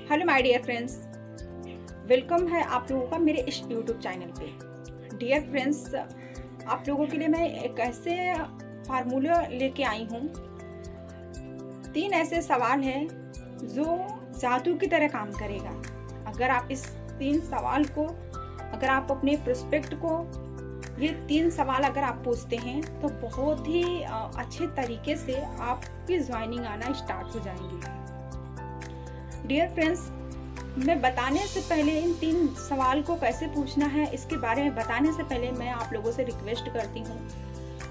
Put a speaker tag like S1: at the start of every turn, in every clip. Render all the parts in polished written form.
S1: Hello my dear friends, welcome है आप लोगों का मेरे इस यूट्यूब चैनल पे। डियर फ्रेंड्स, आप लोगों के लिए मैं एक ऐसे फार्मूला लेके आई हूँ। 3 ऐसे सवाल हैं जो जादू की तरह काम करेगा। अगर आप इस 3 सवाल को, अगर आप अपने प्रोस्पेक्ट को ये 3 सवाल अगर आप पूछते हैं तो बहुत ही अच्छे तरीके से आपकी ज्वाइनिंग आना स्टार्ट हो जाएंगी। डियर फ्रेंड्स, मैं बताने से पहले इन 3 सवाल को कैसे पूछना है इसके बारे में बताने से पहले मैं आप लोगों से रिक्वेस्ट करती हूँ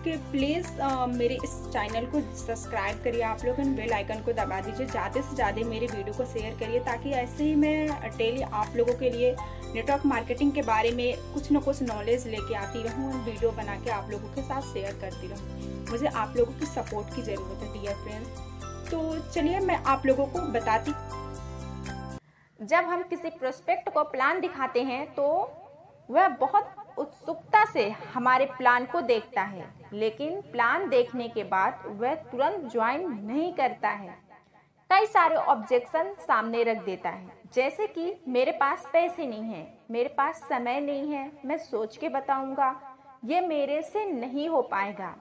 S1: कि प्लीज़ मेरे इस चैनल को सब्सक्राइब करिए। आप लोग इन बेल आइकन को दबा दीजिए, ज़्यादा से ज़्यादा मेरे वीडियो को शेयर करिए, ताकि ऐसे ही मैं डेली आप लोगों के लिए नेटवर्क मार्केटिंग के बारे में कुछ न कुछ नॉलेज लेके आती रहूँ और वीडियो बना के आप लोगों के साथ शेयर करती रहूँ। मुझे आप लोगों की सपोर्ट की ज़रूरत है डियर फ्रेंड्स। तो चलिए मैं आप लोगों को बताती।
S2: जब हम किसी प्रोस्पेक्ट को प्लान दिखाते हैं तो वह बहुत उत्सुकता से हमारे प्लान को देखता है, लेकिन प्लान देखने के बाद वह तुरंत ज्वाइन नहीं करता है। कई सारे ऑब्जेक्शन सामने रख देता है, जैसे कि मेरे पास पैसे नहीं है, मेरे पास समय नहीं है, मैं सोच के बताऊंगा, ये मेरे से नहीं हो पाएगा।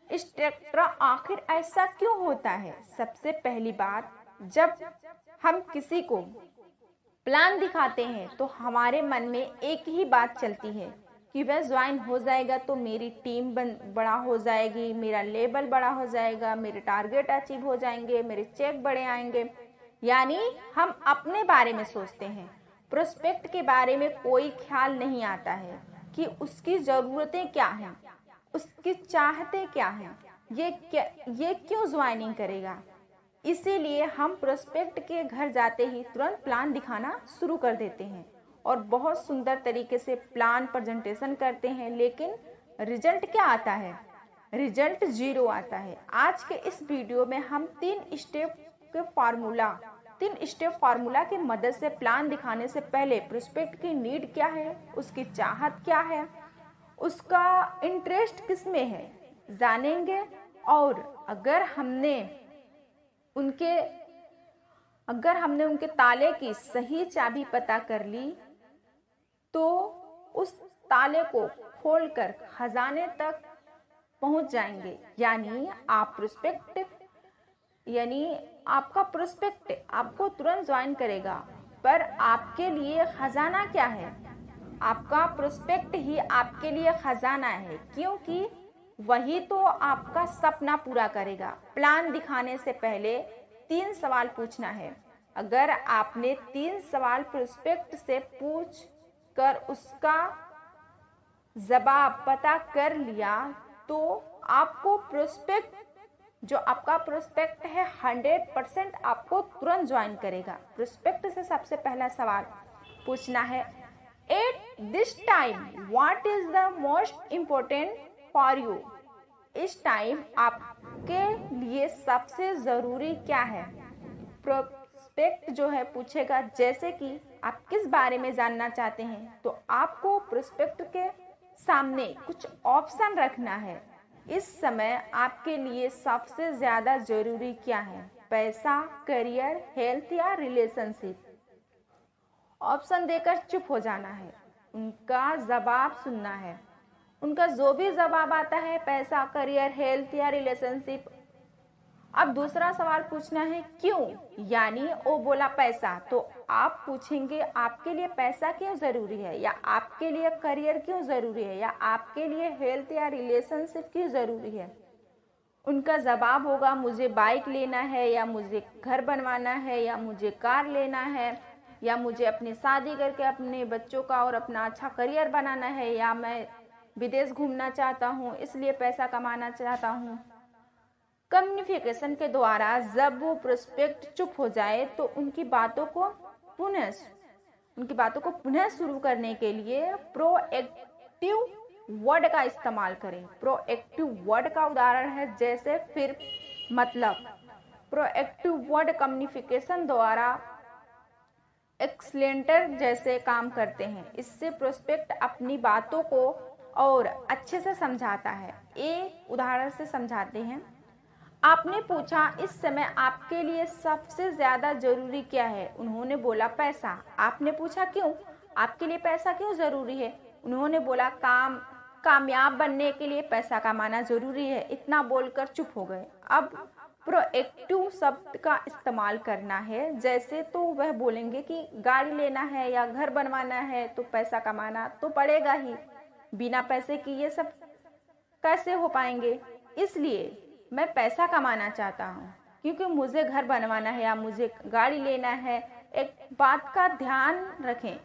S2: इंस्ट्रक्टर, आखिर ऐसा क्यों होता है? सबसे पहली बात, जब हम किसी को प्लान दिखाते हैं तो हमारे मन में एक ही बात चलती है कि वह ज्वाइन हो जाएगा तो मेरी टीम बड़ा हो जाएगी, मेरा लेवल बड़ा हो जाएगा, मेरे टारगेट अचीव हो जाएंगे, मेरे चेक बड़े आएंगे। यानी हम अपने बारे में सोचते हैं, प्रोस्पेक्ट के बारे में कोई ख्याल नहीं आता है कि उसकी ज़रूरतें क्या हैं, उसकी चाहते क्या हैं, ये क्यों ज्वाइनिंग करेगा। इसीलिए हम प्रोस्पेक्ट के घर जाते ही तुरंत प्लान दिखाना शुरू कर देते हैं और बहुत सुंदर तरीके से प्लान प्रेजेंटेशन करते हैं, लेकिन रिजल्ट क्या आता है? रिजल्ट 0 आता है। आज के इस वीडियो में हम 3 स्टेप फार्मूला की मदद से प्लान दिखाने से पहले प्रोस्पेक्ट की नीड क्या है, उसकी चाहत क्या है, उसका इंटरेस्ट किस में है, जानेंगे। और अगर हमने उनके ताले की सही चाबी पता कर ली तो उस ताले को खोलकर खजाने तक पहुंच जाएंगे। आपका प्रोस्पेक्ट आपको तुरंत ज्वाइन करेगा, पर आपके लिए खजाना क्या है? आपका प्रोस्पेक्ट ही आपके लिए खजाना है, क्योंकि वही तो आपका सपना पूरा करेगा। प्लान दिखाने से पहले 3 सवाल पूछना है। अगर आपने 3 सवाल प्रोस्पेक्ट से पूछ कर उसका जवाब पता कर लिया तो आपका प्रोस्पेक्ट है 100% आपको तुरंत ज्वाइन करेगा। प्रोस्पेक्ट से सबसे पहला सवाल पूछना है, at this time what is the most important for you? इस टाइम आपके लिए सबसे जरूरी क्या है? प्रोस्पेक्ट जो है पूछेगा, जैसे कि आप किस बारे में जानना चाहते हैं, तो आपको प्रोस्पेक्ट के सामने कुछ ऑप्शन रखना है। इस समय आपके लिए सबसे ज्यादा जरूरी क्या है? पैसा, करियर, हेल्थ या रिलेशनशिप? ऑप्शन देकर चुप हो जाना है, उनका जवाब सुनना है। उनका जो भी जवाब आता है, पैसा, करियर, हेल्थ या रिलेशनशिप। अब दूसरा सवाल पूछना है, क्यों? यानी वो बोला पैसा, तो आप पूछेंगे आपके लिए पैसा क्यों जरूरी है, या आपके लिए करियर क्यों जरूरी है, या आपके लिए हेल्थ या रिलेशनशिप क्यों जरूरी है। उनका जवाब होगा, मुझे बाइक लेना है, या मुझे घर बनवाना है, या मुझे कार लेना है, या मुझे अपनी शादी करके अपने बच्चों का और अपना अच्छा करियर बनाना है, या मैं विदेश घूमना चाहता हूँ इसलिए पैसा कमाना चाहता हूँ। कम्युनिकेशन के द्वारा जब वो प्रोस्पेक्ट चुप हो जाए तो उनकी बातों को पुनः शुरू करने के लिए प्रोएक्टिव वर्ड का इस्तेमाल करें। प्रोएक्टिव वर्ड का उदाहरण है जैसे, फिर, मतलब। प्रोएक्टिव वर्ड कम्युनिकेशन द्वारा एक्सलेंटर जैसे काम करते हैं। इससे प्रोस्पेक्ट अपनी बातों को और अच्छे से समझाता है। एक उदाहरण से समझाते हैं, आपने पूछा इस समय आपके लिए सबसे ज़्यादा ज़रूरी क्या है? उन्होंने बोला पैसा। आपने पूछा क्यों? आपके लिए पैसा क्यों ज़रूरी है? उन्होंने बोला कामयाब बनने के लिए पैसा कमाना ज़रूरी है। इतना बोलकर चुप हो गए। अब प्रोएक्टिव शब्द का इस्तेमाल करना है। जैसे तो वह बोलेंगे कि गाड़ी लेना है या घर बनवाना है तो पैसा कमाना तो पड़ेगा ही, बिना पैसे की ये सब कैसे हो पाएंगे। इसलिए मैं पैसा कमाना चाहता हूँ क्योंकि मुझे घर बनवाना है या मुझे गाड़ी लेना है। एक बात का ध्यान रखें,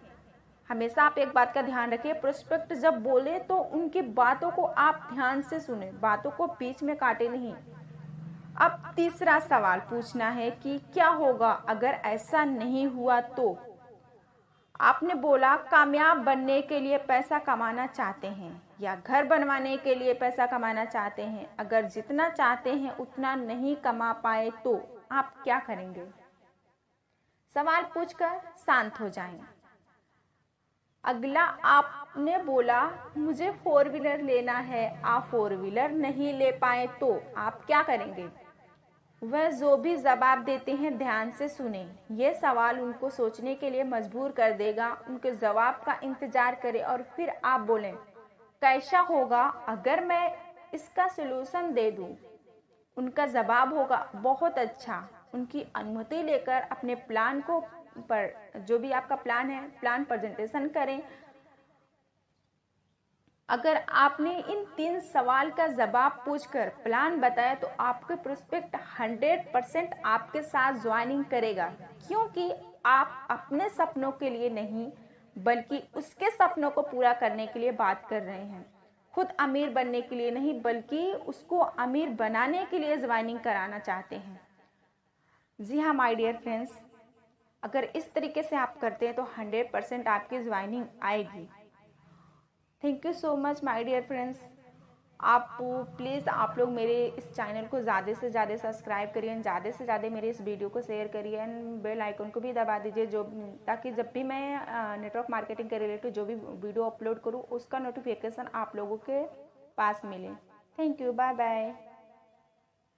S2: हमेशा आप एक बात का ध्यान रखें, प्रोस्पेक्ट जब बोले तो उनकी बातों को आप ध्यान से सुने, बातों को बीच में काटे नहीं। अब तीसरा सवाल पूछना है कि क्या होगा अगर ऐसा नहीं हुआ तो? आपने बोला कामयाब बनने के लिए पैसा कमाना चाहते हैं या घर बनवाने के लिए पैसा कमाना चाहते हैं। अगर जितना चाहते हैं उतना नहीं कमा पाए तो आप क्या करेंगे? सवाल पूछकर शांत हो जाएं। अगला आपने बोला मुझे 4 व्हीलर लेना है, आप 4 व्हीलर नहीं ले पाए तो आप क्या करेंगे? वह जो भी जवाब देते हैं ध्यान से सुने। ये सवाल उनको सोचने के लिए मजबूर कर देगा। उनके जवाब का इंतजार करें और फिर आप बोलें कैसा होगा अगर मैं इसका सलूशन दे दूं? उनका जवाब होगा बहुत अच्छा। उनकी अनुमति लेकर अपने प्लान को पर जो भी आपका प्लान है प्लान प्रेजेंटेशन करें। अगर आपने इन 3 सवाल का जवाब पूछकर प्लान बताया तो आपके प्रोस्पेक्ट 100% आपके साथ ज्वाइनिंग करेगा, क्योंकि आप अपने सपनों के लिए नहीं बल्कि उसके सपनों को पूरा करने के लिए बात कर रहे हैं। खुद अमीर बनने के लिए नहीं बल्कि उसको अमीर बनाने के लिए ज्वाइनिंग कराना चाहते हैं। जी हाँ माय डियर फ्रेंड्स, अगर इस तरीके से आप करते हैं तो 100% आपकी ज्वाइनिंग आएगी। Thank you so much my dear friends. आप प्लीज़ आप लोग मेरे इस चैनल को ज़्यादा से ज़्यादा सब्सक्राइब करिए, ज़्यादा से ज़्यादा मेरे इस वीडियो को शेयर करिए एंड बेल आइकन को भी दबा दीजिए ताकि जब भी मैं नेटवर्क मार्केटिंग के रिलेटेड जो भी वीडियो अपलोड करूँ उसका नोटिफिकेशन आप लोगों के पास मिले। Thank you, bye bye.